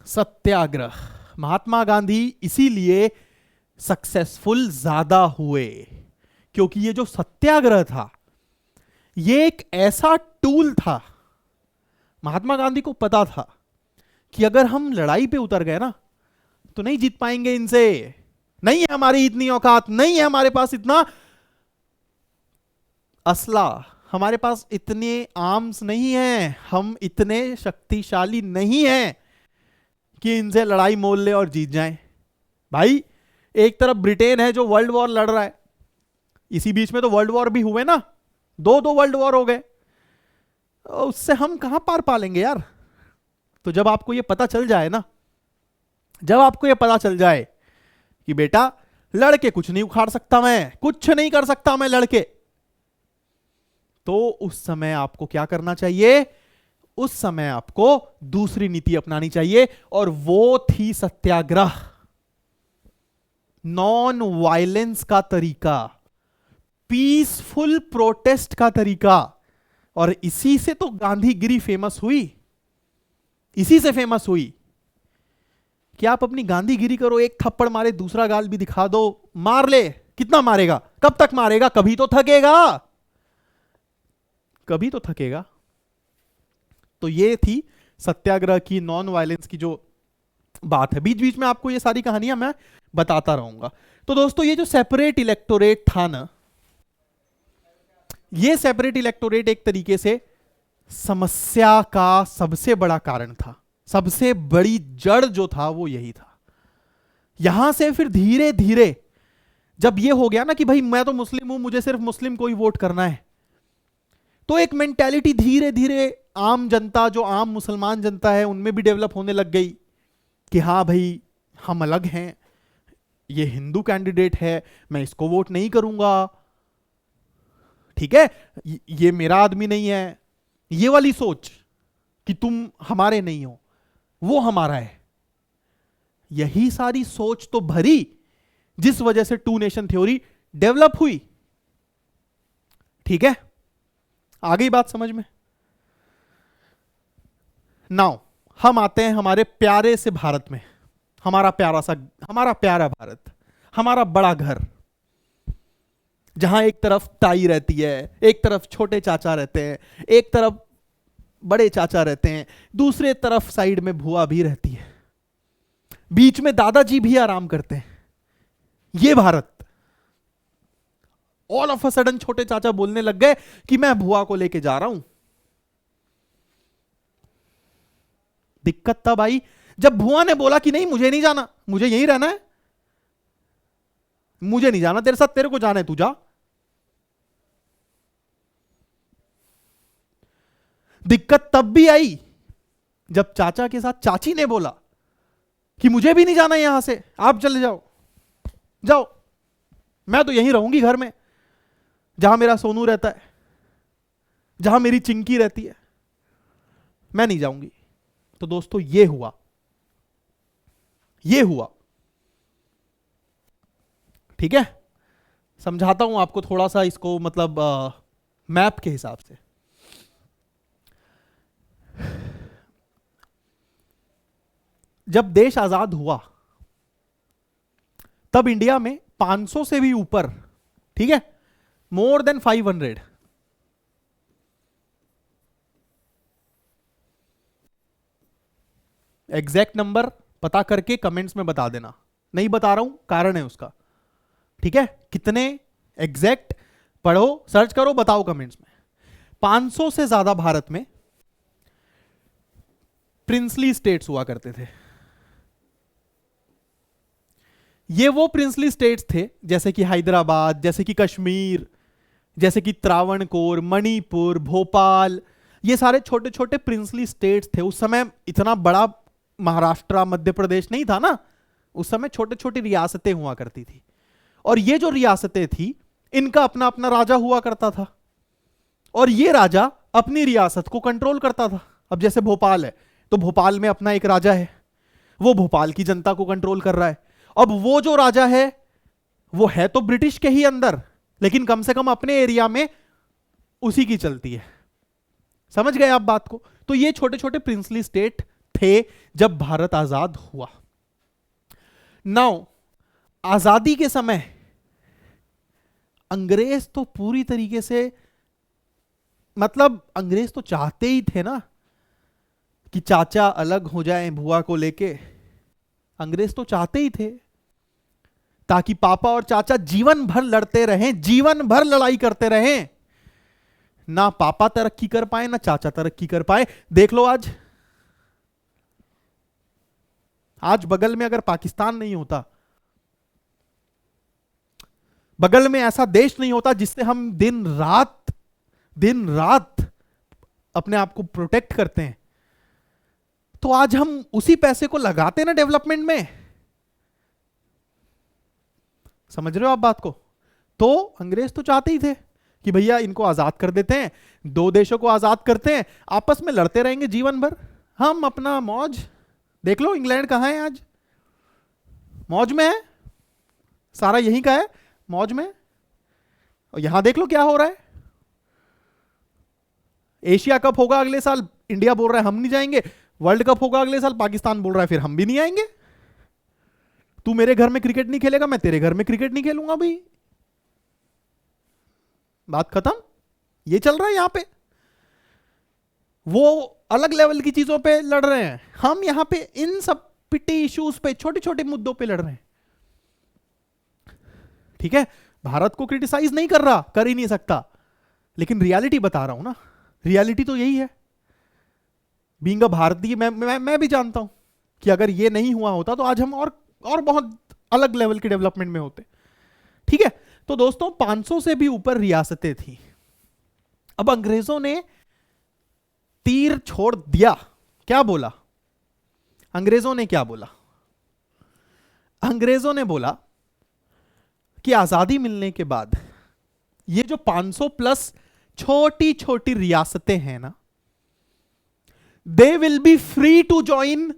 सत्याग्रह, महात्मा गांधी इसीलिए सक्सेसफुल ज्यादा हुए क्योंकि ये जो सत्याग्रह था ये एक ऐसा टूल था। महात्मा गांधी को पता था कि अगर हम लड़ाई पे उतर गए ना तो नहीं जीत पाएंगे इनसे, नहीं है हमारी इतनी औकात, नहीं है हमारे पास इतना असला, हमारे पास इतने आर्म्स नहीं है, हम इतने शक्तिशाली नहीं हैं कि इनसे लड़ाई मोल ले और जीत जाएं। भाई एक तरफ ब्रिटेन है जो वर्ल्ड वॉर लड़ रहा है, इसी बीच में तो वर्ल्ड वॉर भी हुए ना, दो वर्ल्ड वॉर हो गए, उससे हम कहां पार पालेंगे यार। तो जब आपको यह पता चल जाए ना, जब आपको यह पता चल जाए कि बेटा लड़के कुछ नहीं उखाड़ सकता, मैं कुछ नहीं कर सकता मैं लड़के, तो उस समय आपको क्या करना चाहिए? उस समय आपको दूसरी नीति अपनानी चाहिए, और वो थी सत्याग्रह, नॉन वायलेंस का तरीका, पीसफुल प्रोटेस्ट का तरीका। और इसी से तो गांधीगिरी फेमस हुई, इसी से फेमस हुई कि आप अपनी गांधीगिरी करो, एक थप्पड़ मारे दूसरा गाल भी दिखा दो, मार ले, कितना मारेगा, कब तक मारेगा, कभी तो थकेगा, कभी तो थकेगा। तो ये थी सत्याग्रह की, नॉन वायलेंस की जो बात है। बीच बीच में आपको ये सारी कहानियां मैं बताता रहूंगा। तो दोस्तों ये जो सेपरेट इलेक्टोरेट था ना, ये सेपरेट इलेक्टोरेट एक तरीके से समस्या का सबसे बड़ा कारण था, सबसे बड़ी जड़ जो था वो यही था यहां से फिर धीरे धीरे जब ये हो गया ना कि भाई मैं तो मुस्लिम हूं, मुझे सिर्फ मुस्लिम को ही वोट करना है, तो एक मेंटेलिटी धीरे धीरे आम जनता, जो आम मुसलमान जनता है, उनमें भी डेवलप होने लग गई कि हाँ भाई हम अलग हैं, ये हिंदू कैंडिडेट है, मैं इसको वोट नहीं करूंगा, ठीक है, ये मेरा आदमी नहीं है। ये वाली सोच कि तुम हमारे नहीं हो, वो हमारा है, यही सारी सोच तो भरी जिस वजह से टू नेशन थ्योरी डेवलप हुई। ठीक है, आ गई बात समझ में? नाउ हम आते हैं हमारे प्यारे से भारत में, हमारा प्यारा भारत, हमारा बड़ा घर, जहां एक तरफ ताई रहती है, एक तरफ छोटे चाचा रहते हैं, एक तरफ बड़े चाचा रहते हैं, दूसरे तरफ साइड में भुआ भी रहती है, बीच में दादाजी भी आराम करते हैं। ये Bharat, all of a sudden छोटे चाचा बोलने लग गए कि मैं भुआ को लेके जा रहा हूं। दिक्कत तब आई जब भुआ ने बोला कि नहीं मुझे नहीं जाना, मुझे यहीं रहना है, मुझे नहीं जाना तेरे साथ, तेरे को जाना है तू जा। दिक्कत तब भी आई जब चाचा के साथ चाची ने बोला कि मुझे भी नहीं जाना यहां से, आप चले जाओ, जाओ, मैं तो यहीं रहूंगी घर में जहां मेरा सोनू रहता है, जहां मेरी चिंकी रहती है, मैं नहीं जाऊंगी। तो दोस्तों ये हुआ, ठीक है, समझाता हूं आपको थोड़ा सा इसको, मतलब मैप के हिसाब से। जब देश आजाद हुआ तब इंडिया में 500 से भी ऊपर, ठीक है, मोर देन 500 एग्जैक्ट नंबर पता करके कमेंट्स में बता देना, नहीं बता रहा हूं कारण है उसका, ठीक है, कितने एग्जैक्ट पढ़ो, सर्च करो, बताओ कमेंट्स में। 500 से ज्यादा भारत में प्रिंसली स्टेट्स हुआ करते थे। ये वो प्रिंसली स्टेट्स थे जैसे कि हैदराबाद, जैसे कि कश्मीर, जैसे कि त्रावणकोर, मणिपुर, भोपाल, ये सारे छोटे छोटे प्रिंसली स्टेट्स थे। उस समय इतना बड़ा महाराष्ट्र, मध्य प्रदेश नहीं था ना, उस समय छोटे छोटी रियासतें हुआ करती थी, और ये जो रियासतें थी इनका अपना अपना राजा हुआ करता था, और ये राजा अपनी रियासत को कंट्रोल करता था। अब जैसे भोपाल है तो भोपाल में अपना एक राजा है, वो भोपाल की जनता को कंट्रोल कर रहा है। अब वो जो राजा है वो है तो ब्रिटिश के ही अंदर, लेकिन कम से कम अपने एरिया में उसी की चलती है। समझ गए आप बात को? तो ये छोटे छोटे प्रिंसली स्टेट थे जब भारत आजाद हुआ। नाउ आजादी के समय अंग्रेज तो पूरी तरीके से, मतलब अंग्रेज तो चाहते ही थे ना कि चाचा अलग हो जाएं भुआ को लेके, अंग्रेज तो चाहते ही थे ताकि पापा और चाचा जीवन भर लड़ते रहें, जीवन भर लड़ाई करते रहें, ना पापा तरक्की कर पाए ना चाचा तरक्की कर पाए। देख लो आज बगल में अगर पाकिस्तान नहीं होता, बगल में ऐसा देश नहीं होता जिससे हम दिन रात अपने आप को प्रोटेक्ट करते हैं, तो आज हम उसी पैसे को लगाते ना डेवलपमेंट में। समझ रहे हो आप बात को? तो अंग्रेज तो चाहते ही थे कि भैया इनको आजाद कर देते हैं, दो देशों को आजाद करते हैं, आपस में लड़ते रहेंगे जीवन भर, हम अपना मौज। देख लो इंग्लैंड कहां है आज, मौज में है, सारा यहीं का है, मौज में। और यहां देख लो क्या हो रहा है, एशिया कप होगा अगले साल, इंडिया बोल रहा है हम नहीं जाएंगे, वर्ल्ड कप होगा अगले साल, पाकिस्तान बोल रहा है फिर हम भी नहीं आएंगे। तू मेरे घर में क्रिकेट नहीं खेलेगा, मैं तेरे घर में क्रिकेट नहीं खेलूंगा भाई, बात खत्म। ये चल रहा है यहां पे, वो अलग लेवल की चीजों पे लड़ रहे हैं, हम यहां पे इन सब पिटी इश्यूज पे, छोटे छोटे मुद्दों पे लड़ रहे हैं। ठीक है, भारत को क्रिटिसाइज नहीं कर रहा, कर ही नहीं सकता, लेकिन रियलिटी बता रहा हूं ना, रियलिटी तो यही है। बीइंग अ भारतीय मैं भी जानता हूं कि अगर ये नहीं हुआ होता तो आज हम और बहुत अलग लेवल के डेवलपमेंट में होते। ठीक है, तो दोस्तों 500 से भी ऊपर रियासतें थी। अब अंग्रेजों ने तीर छोड़ दिया। क्या बोला अंग्रेजों ने? क्या बोला अंग्रेजों ने? बोला कि आजादी मिलने के बाद ये जो 500 प्लस छोटी छोटी रियासतें हैं ना, they will be free to join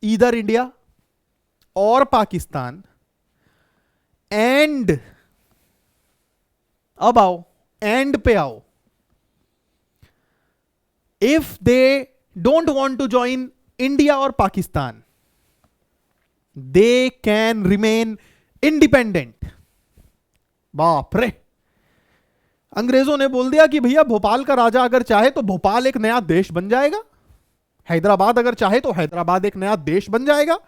either India or Pakistan and, अब आओ एंड पे आओ, if they don't want to join India or Pakistan they can remain independent. बाप रे, अंग्रेजों ने बोल दिया कि भैया भोपाल का राजा अगर चाहे तो भोपाल एक नया देश बन जाएगा, हैदराबाद अगर चाहे तो हैदराबाद एक नया देश बन जाएगा,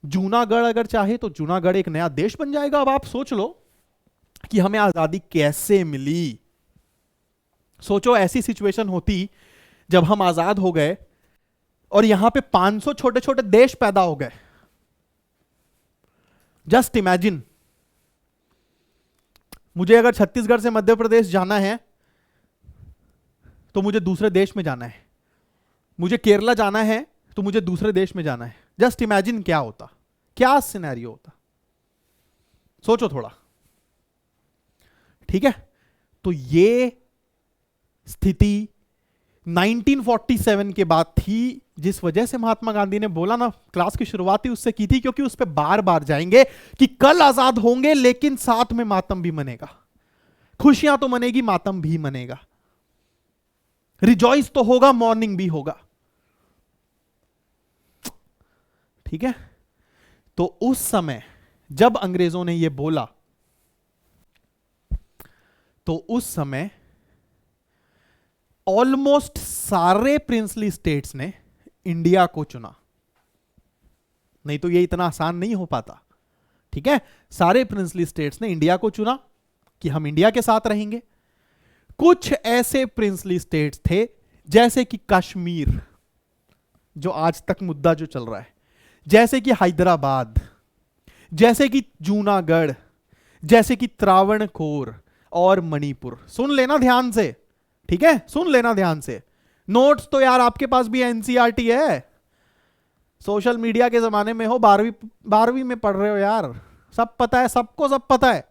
जूनागढ़ अगर चाहे तो जूनागढ़ एक नया देश बन जाएगा। अब आप सोच लो कि हमें आजादी कैसे मिली। सोचो ऐसी सिचुएशन होती जब हम आजाद हो गए और यहां पे 500 छोटे छोटे देश पैदा हो गए। जस्ट इमेजिन, मुझे अगर छत्तीसगढ़ से मध्य प्रदेश जाना है तो मुझे दूसरे देश में जाना है, मुझे केरला जाना है तो मुझे दूसरे देश में जाना है। जस्ट इमेजिन क्या होता, क्या सिनेरियो होता, सोचो थोड़ा। ठीक है, तो ये स्थिति 1947 के बाद थी, जिस वजह से महात्मा गांधी ने बोला ना, क्लास की शुरुआत ही उससे की थी, क्योंकि उस पर बार बार जाएंगे कि कल आजाद होंगे लेकिन साथ में मातम भी मनेगा। खुशियां तो मनेगी, मातम भी मनेगा, रिजॉइस तो होगा, मॉर्निंग भी होगा। ठीक है, तो उस समय जब अंग्रेजों ने यह बोला तो उस समय ऑलमोस्ट सारे प्रिंसली स्टेट्स ने इंडिया को चुना, नहीं तो ये इतना आसान नहीं हो पाता। ठीक है, सारे प्रिंसली स्टेट्स ने इंडिया को चुना कि हम इंडिया के साथ रहेंगे। कुछ ऐसे प्रिंसली स्टेट्स थे जैसे कि कश्मीर, जो आज तक मुद्दा जो चल रहा है, जैसे कि हैदराबाद, जैसे कि जूनागढ़, जैसे कि त्रावणकोर और मणिपुर। सुन लेना ध्यान से, ठीक है, सुन लेना ध्यान से। नोट्स तो यार आपके पास भी एनसीईआरटी है, सोशल मीडिया के जमाने में हो, 12वीं में पढ़ रहे हो यार, सब पता है, सबको सब पता है,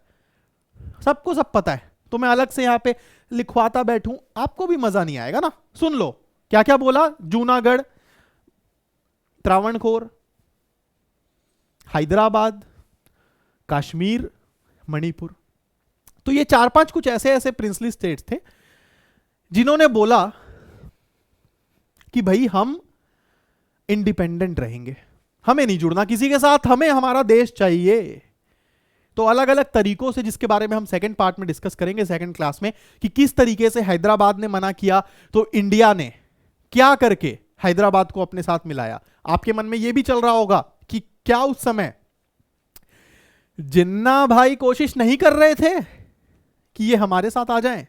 सबको सब पता है। तो मैं अलग से यहां पे लिखवाता बैठूं, आपको भी मजा नहीं आएगा ना। सुन लो क्या क्या बोला, जूनागढ़, त्रावणकोर, हैदराबाद, कश्मीर, मणिपुर। तो ये 4-5 कुछ ऐसे ऐसे प्रिंसली स्टेट्स थे जिन्होंने बोला कि भाई हम इंडिपेंडेंट रहेंगे, हमें नहीं जुड़ना किसी के साथ, हमें हमारा देश चाहिए। तो अलग अलग तरीकों से, जिसके बारे में हम सेकंड पार्ट में डिस्कस करेंगे सेकंड क्लास में, कि किस तरीके से हैदराबाद ने मना किया तो इंडिया ने क्या करके हैदराबाद को अपने साथ मिलाया। आपके मन में यह भी चल रहा होगा कि क्या उस समय जिन्ना भाई कोशिश नहीं कर रहे थे कि ये हमारे साथ आ जाएं?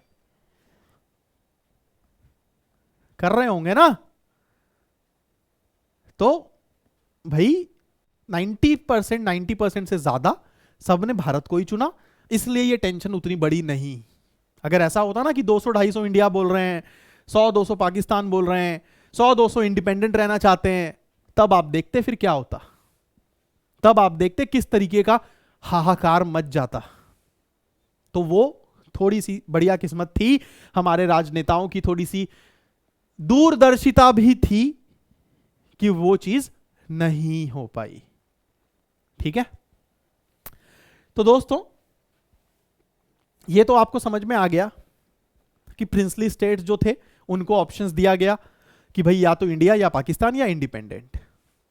कर रहे होंगे ना। तो भाई 90% से ज्यादा सबने भारत को ही चुना, इसलिए ये टेंशन उतनी बड़ी नहीं। अगर ऐसा होता ना कि 200-250 इंडिया बोल रहे हैं, 100-200 पाकिस्तान बोल रहे हैं, 100-200 इंडिपेंडेंट रहना चाहते हैं, तब आप देखते फिर क्या होता, तब आप देखते किस तरीके का हाहाकार मच जाता। तो वो थोड़ी सी बढ़िया किस्मत थी हमारे राजनेताओं की, थोड़ी सी दूरदर्शिता भी थी कि वो चीज नहीं हो पाई। ठीक है, तो दोस्तों ये तो आपको समझ में आ गया कि प्रिंसली स्टेट्स जो थे उनको ऑप्शंस दिया गया कि भाई या तो इंडिया या पाकिस्तान या इंडिपेंडेंट।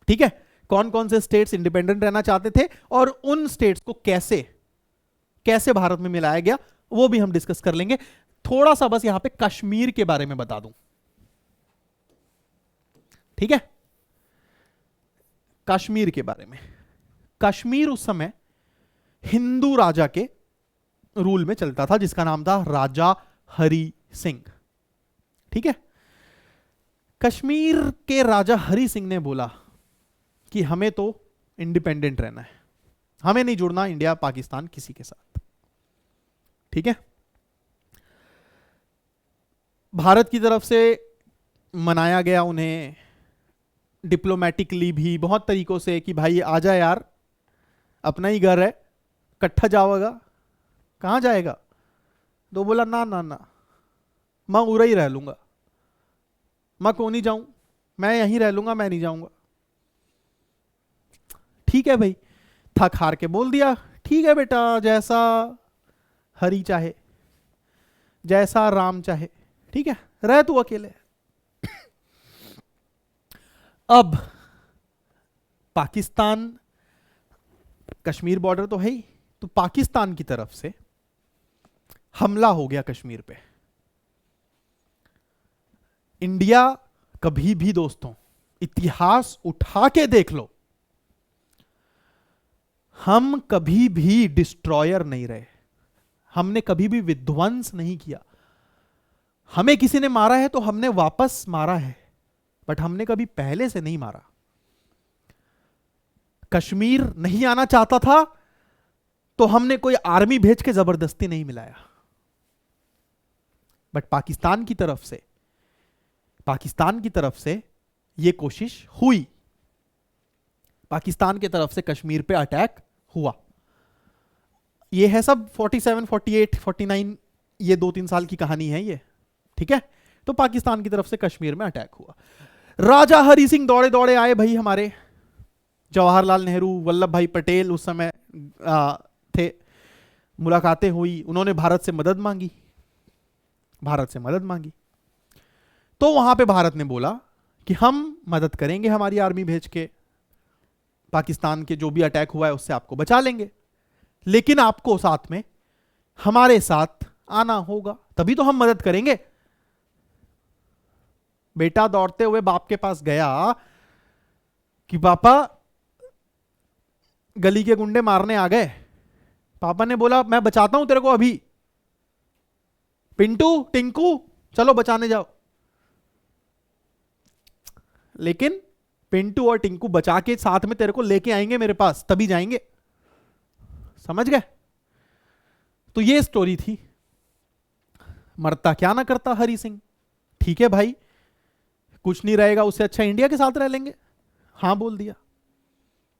ठीक है, कौन कौन से स्टेट्स इंडिपेंडेंट रहना चाहते थे और उन स्टेट्स को कैसे कैसे भारत में मिलाया गया वो भी हम डिस्कस कर लेंगे। थोड़ा सा बस यहां पे कश्मीर के बारे में बता दूं। ठीक है, कश्मीर के बारे में, कश्मीर उस समय हिंदू राजा के रूल में चलता था जिसका नाम था राजा हरि सिंह। ठीक है, कश्मीर के राजा हरि सिंह ने बोला कि हमें तो इंडिपेंडेंट रहना है, हमें नहीं जुड़ना इंडिया पाकिस्तान किसी के साथ। ठीक है, भारत की तरफ से मनाया गया उन्हें डिप्लोमेटिकली भी बहुत तरीकों से कि भाई आ जा यार, अपना ही घर है, कट्ठा जाओगा, कहां जाएगा। तो बोला ना ना ना, मैं उरा ही रह लूंगा, मैं क्यों नहीं जाऊं, मैं यहीं रह लूंगा, मैं नहीं जाऊंगा। ठीक है भाई, थक हार के बोल दिया ठीक है बेटा, जैसा हरि चाहे, जैसा राम चाहे, ठीक है रह तू अकेले। अब पाकिस्तान, कश्मीर बॉर्डर तो है ही, तो पाकिस्तान की तरफ से हमला हो गया कश्मीर पे। इंडिया कभी भी दोस्तों, इतिहास उठा के देख लो, हम कभी भी डिस्ट्रॉयर नहीं रहे, हमने कभी भी विध्वंस नहीं किया। हमें किसी ने मारा है तो हमने वापस मारा है, बट हमने कभी पहले से नहीं मारा। कश्मीर नहीं आना चाहता था तो हमने कोई आर्मी भेज के जबरदस्ती नहीं मिलाया, बट पाकिस्तान की तरफ से यह कोशिश हुई, पाकिस्तान की तरफ से कश्मीर पे अटैक हुआ। ये है सब 47, 48, 49, ये 2-3 साल की कहानी है ये, ठीक है। तो पाकिस्तान की तरफ से कश्मीर में अटैक हुआ। राजा हरि सिंह दौड़े दौड़े आए भाई, हमारे जवाहरलाल नेहरू, वल्लभ भाई पटेल उस समय थे, मुलाकातें हुई, उन्होंने भारत से मदद मांगी। तो वहां पे भारत ने बोला कि हम मदद करेंगे, हमारी आर्मी भेज के पाकिस्तान के जो भी अटैक हुआ है उससे आपको बचा लेंगे, लेकिन आपको साथ में हमारे साथ आना होगा, तभी तो हम मदद करेंगे। बेटा दौड़ते हुए बाप के पास गया कि पापा गली के गुंडे मारने आ गए। पापा ने बोला मैं बचाता हूं तेरे को अभी, पिंटू टिंकू चलो बचाने जाओ। लेकिन पिंटू और टिंकू बचा के साथ में तेरे को लेके आएंगे मेरे पास, तभी जाएंगे। समझ गए? तो ये स्टोरी थी। मरता क्या ना करता हरि सिंह, ठीक है भाई कुछ नहीं रहेगा, उससे अच्छा इंडिया के साथ रह लेंगे। हां बोल दिया,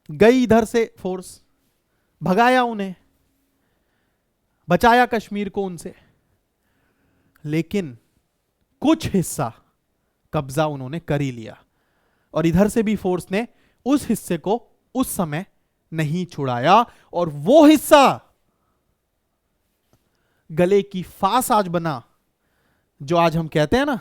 गई इधर से फोर्स, भगाया उन्हें, बचाया कश्मीर को उनसे, लेकिन कुछ हिस्सा कब्जा उन्होंने कर ही लिया, और इधर से भी फोर्स ने उस हिस्से को उस समय नहीं छुड़ाया, और वो हिस्सा गले की फांस आज बना, जो आज हम कहते हैं ना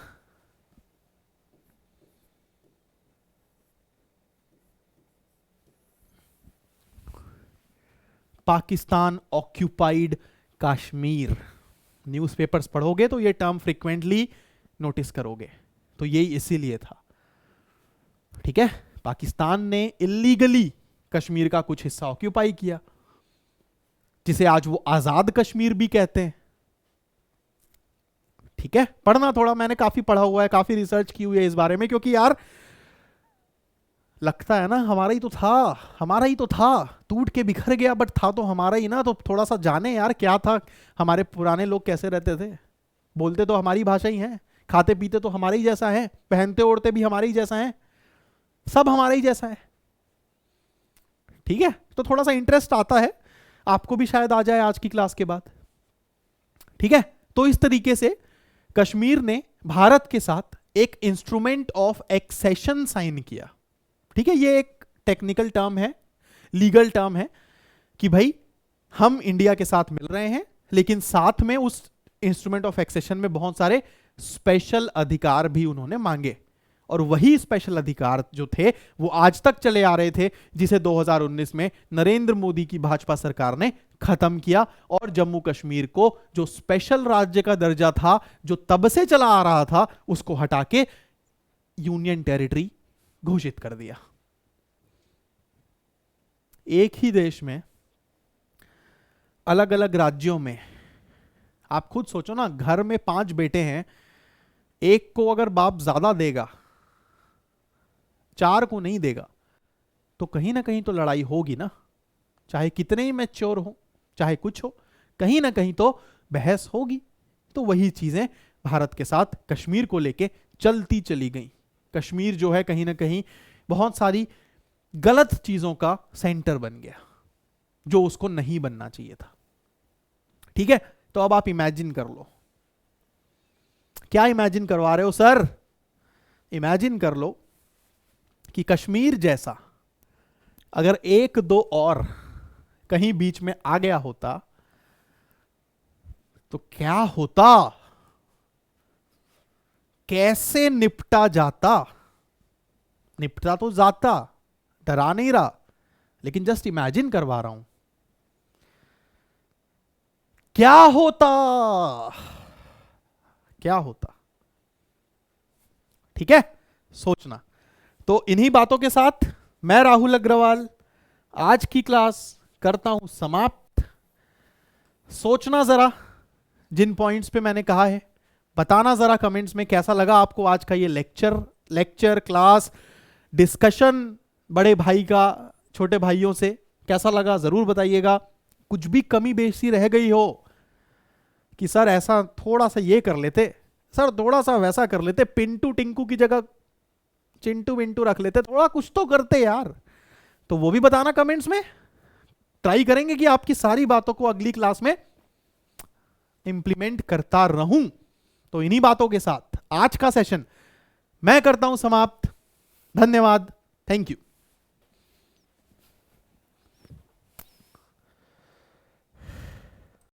पाकिस्तान ऑक्यूपाइड कश्मीर। न्यूज़पेपर्स पढ़ोगे तो ये टर्म फ्रीक्वेंटली नोटिस करोगे, तो ये इसीलिए था, ठीक है। पाकिस्तान ने इलीगली कश्मीर का कुछ हिस्सा ऑक्यूपाई किया, जिसे आज वो आजाद कश्मीर भी कहते हैं, ठीक है। पढ़ना थोड़ा, मैंने काफी पढ़ा हुआ है, काफी रिसर्च की हुई है इस बारे में, क्योंकि यार लगता है ना हमारा ही तो था, टूट के बिखर गया, बट था तो हमारा ही ना, तो थोड़ा सा जाने यार क्या था, हमारे पुराने लोग कैसे रहते थे, बोलते तो हमारी भाषा ही है, खाते पीते तो हमारे ही जैसा है, पहनते ओढ़ते भी हमारे ही जैसा है, सब हमारे ही जैसा है, ठीक है। तो थोड़ा सा इंटरेस्ट आता है, आपको भी शायद आ जाए आज की क्लास के बाद, ठीक है। तो इस तरीके से कश्मीर ने भारत के साथ एक इंस्ट्रूमेंट ऑफ एक्सेशन साइन किया, ठीक है। ये एक टेक्निकल टर्म है, लीगल टर्म है, कि भाई हम इंडिया के साथ मिल रहे हैं, लेकिन साथ में उस इंस्ट्रूमेंट ऑफ एक्सेशन में बहुत सारे स्पेशल अधिकार भी उन्होंने मांगे, और वही स्पेशल अधिकार जो थे वो आज तक चले आ रहे थे, जिसे 2019 में नरेंद्र मोदी की भाजपा सरकार ने खत्म किया, और जम्मू कश्मीर को जो स्पेशल राज्य का दर्जा था, जो तब से चला आ रहा था, उसको हटा के यूनियन टेरिटरी घोषित कर दिया। एक ही देश में अलग अलग राज्यों में, आप खुद सोचो ना, घर में 5 बेटे हैं, एक को अगर बाप ज्यादा देगा, 4 को नहीं देगा, तो कहीं ना कहीं तो लड़ाई होगी ना, चाहे कितने ही मैच्योर हो, चाहे कुछ हो, कहीं ना कहीं तो बहस होगी। तो वही चीजें भारत के साथ कश्मीर को लेके चलती चली गई। कश्मीर जो है कहीं ना कहीं बहुत सारी गलत चीजों का सेंटर बन गया, जो उसको नहीं बनना चाहिए था। ठीक है, तो अब आप इमेजिन कर लो। क्या इमेजिन करवा रहे हो सर? इमेजिन कर लो कि कश्मीर जैसा अगर एक दो और कहीं बीच में आ गया होता तो क्या होता, कैसे निपटा जाता। निपटा तो जाता, डरा नहीं रहा, लेकिन जस्ट इमेजिन करवा रहा हूं क्या होता, क्या होता। ठीक है, सोचना। तो इन्हीं बातों के साथ मैं राहुल अग्रवाल आज की क्लास करता हूं समाप्त। सोचना जरा जिन पॉइंट्स पे मैंने कहा है, बताना जरा कमेंट्स में कैसा लगा आपको आज का ये लेक्चर क्लास डिस्कशन बड़े भाई का छोटे भाइयों से, कैसा लगा जरूर बताइएगा। कुछ भी कमी बेसी रह गई हो कि सर ऐसा थोड़ा सा ये कर लेते, सर थोड़ा सा वैसा कर लेते, पिंटू टिंकू की जगह चिंटू विंटू रख लेते, थोड़ा कुछ तो करते यार, तो वो भी बताना कमेंट्स में। ट्राई करेंगे कि आपकी सारी बातों को अगली क्लास में इंप्लीमेंट करता रहूं। तो इन्हीं बातों के साथ आज का सेशन मैं करता हूं समाप्त। धन्यवाद, थैंक यू।